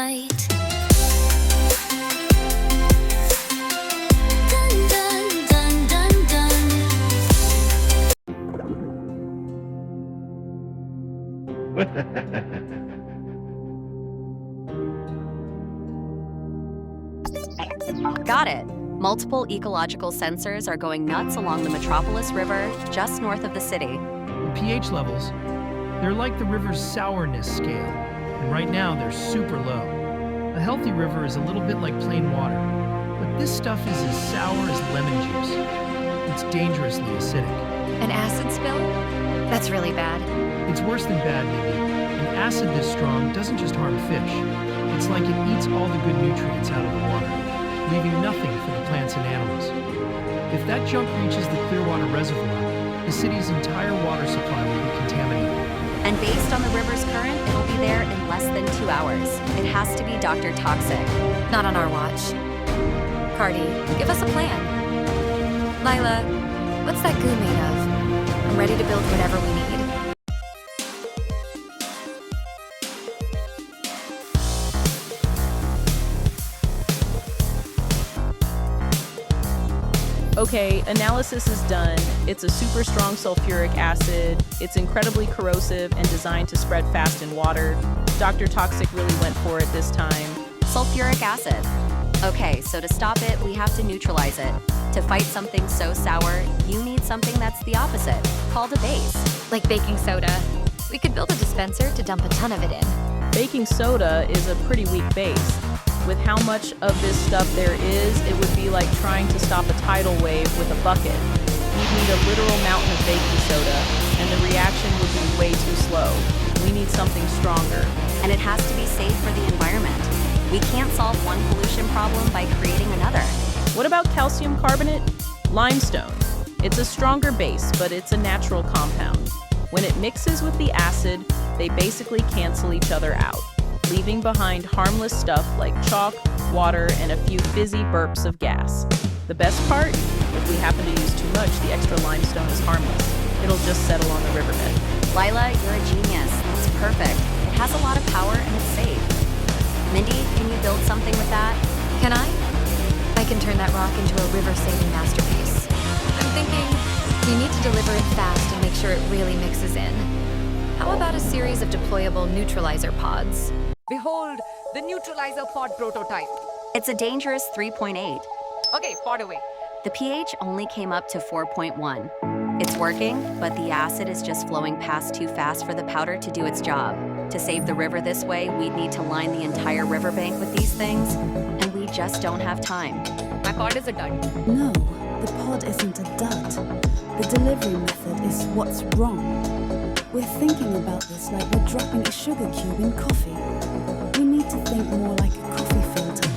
fight. Dun, dun, dun, dun, dun. Got it. Multiple ecological sensors are going nuts along the Metropolis River, just north of the city. The pH levels, they're like the river's sourness scale, and right now they're super low. A healthy river is a little bit like plain water, but this stuff is as sour as lemon juice. It's dangerously acidic. An acid spill? That's really bad. It's worse than bad, Mindy. An acid this strong doesn't just harm fish. It's like it eats all the good nutrients out of the water, leaving nothing for the plants and animals. If that junk reaches the Clearwater Reservoir, the city's entire water supply will be contaminated. And based on the river's current, it'll be there in less than 2 hours. It has to be Dr. Toxic. Not on our watch. Cardi, give us a plan. Lila, what's that goo made of? I'm ready to build whatever we need. Okay, analysis is done. It's a super strong sulfuric acid. It's incredibly corrosive and designed to spread fast in water. Dr. Toxic really went for it this time. Sulfuric acid. Okay, so to stop it, we have to neutralize it. To fight something so sour, you need something that's the opposite, called a base. Like baking soda. We could build a dispenser to dump a ton of it in. Baking soda is a pretty weak base. With how much of this stuff there is, it would be like trying to stop a tidal wave with a bucket. We'd need a literal mountain of baking soda, and the reaction would be way too slow. We need something stronger. And it has to be safe for the environment. We can't solve one pollution problem by creating another. What about calcium carbonate? Limestone. It's a stronger base, but it's a natural compound. When it mixes with the acid, they basically cancel each other out, leaving behind harmless stuff like chalk, water, and a few fizzy burps of gas. The best part? If we happen to use too much, the extra limestone is harmless. It'll just settle on the riverbed. Lila, you're a genius. It's perfect. It has a lot of power and it's safe. Mindy, can you build something with that? Can I? I can turn that rock into a river-saving masterpiece. I'm thinking we need to deliver it fast and make sure it really mixes in. How about a series of deployable neutralizer pods? Behold, the neutralizer pod prototype. It's a dangerous 3.8. Okay, pod away. The pH only came up to 4.1. It's working, but the acid is just flowing past too fast for the powder to do its job. To save the river this way, we'd need to line the entire riverbank with these things, and we just don't have time. My pod is a dud. No, the pod isn't a dud. The delivery method is what's wrong. We're thinking about this like we're dropping a sugar cube in coffee. We need to think more like a coffee filter.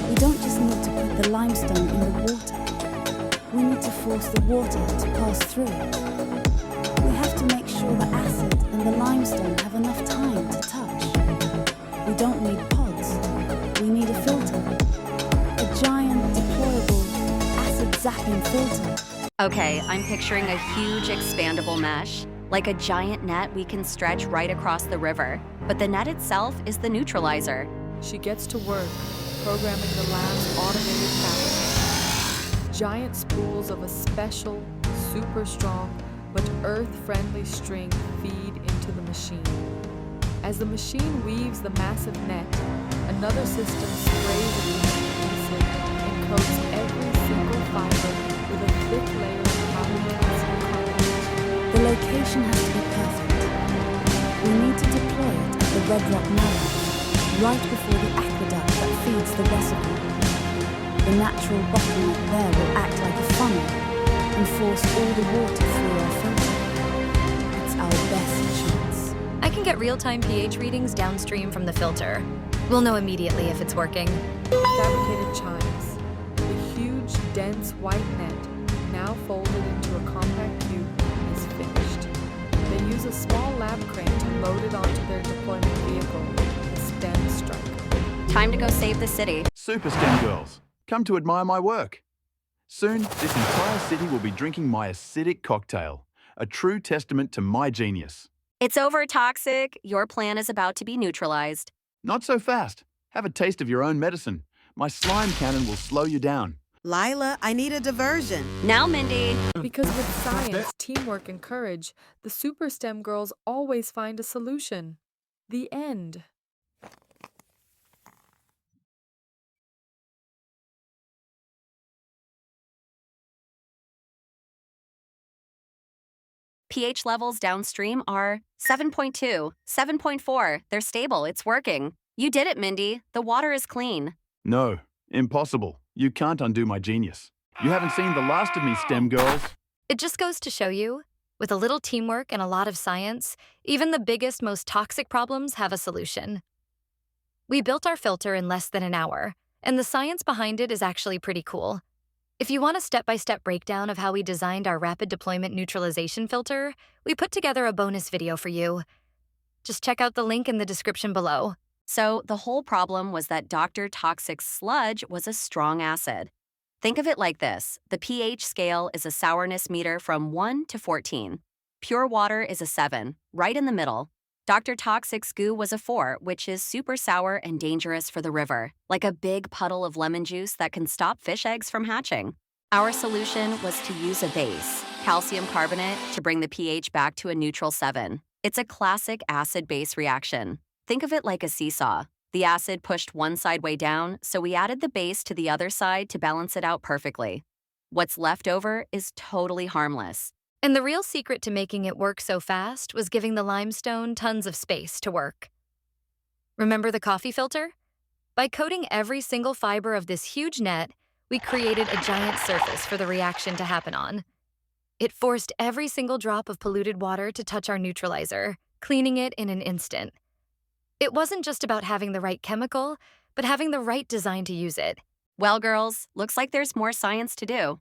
We don't just need to put the limestone in the water. We need to force the water to pass through it. We have to make sure the acid and the limestone have enough time to touch. We don't need pods. We need a filter. A giant, deployable, acid-zapping filter. Okay, I'm picturing a huge expandable mesh, like a giant net we can stretch right across the river. But the net itself is the neutralizer. She gets to work, programming the lab's automated fabric. Giant spools of a special, super strong, but earth-friendly string feed into the machine. As the machine weaves the massive net, another system sprays adhesive and coats every single fiber with a thick layer of powdered calcium carbonate. The location has to be perfect. We need to deploy it at the Red Rock Mine, right before the aqueduct that feeds the reservoir. The natural bottleneck there will act like a funnel and force all the water through our filter. It's our best chance. I can get real-time pH readings downstream from the filter. We'll know immediately if it's working. Fabricated chimes. The huge, dense white net, now folded into a compact cube, is finished. They use a small lab crane to load it onto their deployment vehicle, the STEM Strike. Time to go save the city. Super STEM girls, come to admire my work. Soon, this entire city will be drinking my acidic cocktail, a true testament to my genius. It's over, Toxic. Your plan is about to be neutralized. Not so fast. Have a taste of your own medicine. My slime cannon will slow you down. Lila, I need a diversion. Now, Mindy. Because with science, teamwork, and courage, the Super STEM girls always find a solution. The end. pH levels downstream are 7.2, 7.4. They're stable. It's working. You did it, Mindy. The water is clean. No, impossible. You can't undo my genius. You haven't seen the last of me, STEM girls. It just goes to show you, with a little teamwork and a lot of science, even the biggest, most toxic problems have a solution. We built our filter in less than an hour, and the science behind it is actually pretty cool. If you want a step-by-step breakdown of how we designed our rapid deployment neutralization filter, we put together a bonus video for you. Just check out the link in the description below. So the whole problem was that Dr. Toxic's sludge was a strong acid. Think of it like this. The pH scale is a sourness meter from 1 to 14. Pure water is a 7, right in the middle. Dr. Toxic's goo was a 4, which is super sour and dangerous for the river, like a big puddle of lemon juice that can stop fish eggs from hatching. Our solution was to use a base, calcium carbonate, to bring the pH back to a neutral 7. It's a classic acid-base reaction. Think of it like a seesaw. The acid pushed one side way down, so we added the base to the other side to balance it out perfectly. What's left over is totally harmless. And the real secret to making it work so fast was giving the limestone tons of space to work. Remember the coffee filter? By coating every single fiber of this huge net, we created a giant surface for the reaction to happen on. It forced every single drop of polluted water to touch our neutralizer, cleaning it in an instant. It wasn't just about having the right chemical, but having the right design to use it. Well, girls, looks like there's more science to do.